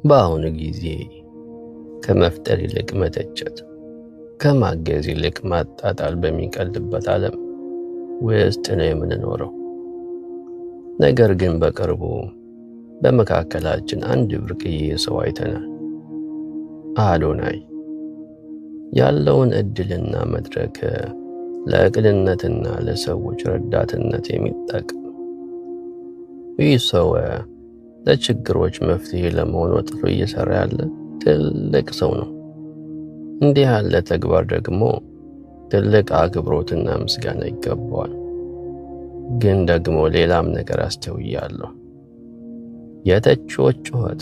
በአሁኑ ጊዜ ከመፍጠር ይልቅ መተቸት፣ ከማገዝ ይልቅ ማጣጣል በሚቀልበት ዓለም ውስጥ ነው የምንኖረው። ነገር ግን በቅርቡ በመካከላችን አንድ ብርቅዬ ሰው አይተናል። አዶናይ ያለውን እድልና መድረክ ለቅንነትና ለሰዎች ረዳትነት የሚጠቅም። ይህ ሰው ለችግሮች መፍትሄ ለመሆን ወጥቶ እየሰራ ያለ ትልቅ ሰው ነው። እንዲህ ያለ ተግባር ደግሞ ትልቅ አክብሮትና ምስጋና ይገባዋል። ግን ደግሞ ሌላም ነገር አስተውያለሁ። የተቺዎች ጩኸት።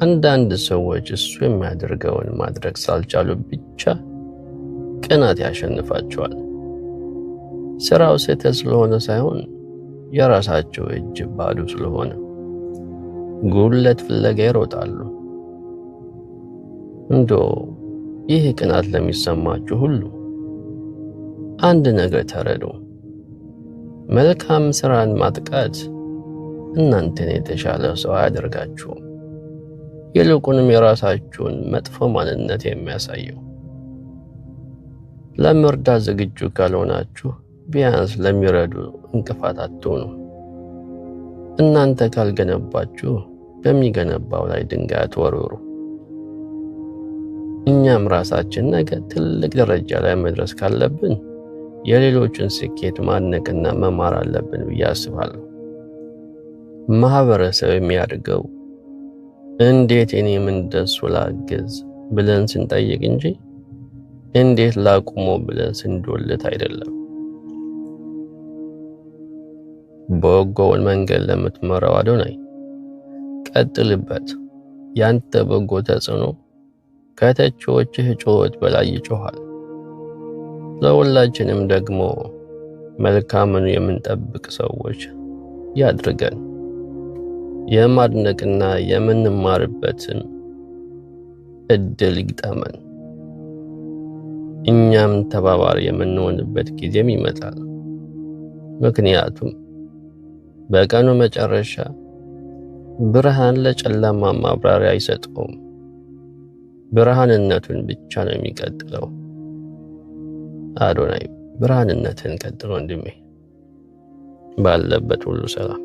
አንዳንድ ሰዎች እሱ የሚያደርገውን ማድረግ ሳልቻሉ ብቻ ቅናት ያሸንፋቸዋል። ስራው ስህተት ስለሆነ ሳይሆን የራሳቸው እጅ ባዶ ስለሆነ ጉድለት ፍለጋ ይሮጣሉ። ይህ ቅናት ለሚሰማችሁ ሁሉ አንድ ነገር ተረዱ። መልካም ስራን ማጥቃት እናንተን የተሻለ ሰው አያደርጋችሁም። ይልቁንም የራሳችሁን መጥፎ ማንነት የሚያሳየው። ለመርዳት ዝግጁ ካልሆናችሁ ቢያንስ ለሚረዱ እንቅፋት አትሆኑ። እናንተ ካልገነባችሁ በሚገነባው ላይ ድንጋይ አትወርውሩ። እኛም ራሳችን ነገ ትልቅ ደረጃ ላይ መድረስ ካለብን የሌሎችን ስኬት ማድነቅና መማር አለብን ብዬ አስባለሁ። ማህበረሰብ የሚያድገው እንዴት እኔም እንደሱ ላግዝ ብለን ስንጠይቅ እንጂ እንዴት ላቁሞ ብለን ስንዶልት አይደለም። በጎውን መንገድ ለምትመራው አዶናይ ቀጥልበት። ያንተ በጎ ተጽዕኖ ከተቺዎችህ ጩኸት በላይ ይጮሃል። ለሁላችንም ደግሞ መልካምን የምንጠብቅ ሰዎች ያድርገን። የማድነቅና የምንማርበትን እድል ይግጠመን። እኛም ተባባሪ የምንሆንበት ጊዜም ይመጣል። ምክንያቱም በቀኑ መጨረሻ ብርሃን ለጨለማ ማብራሪያ አይሰጠውም። ብርሃንነቱን ብቻ ነው የሚቀጥለው። አዶናይ ብርሃንነትን ቀጥሎ ወንድሜ፣ ባለበት ሁሉ ሰላም።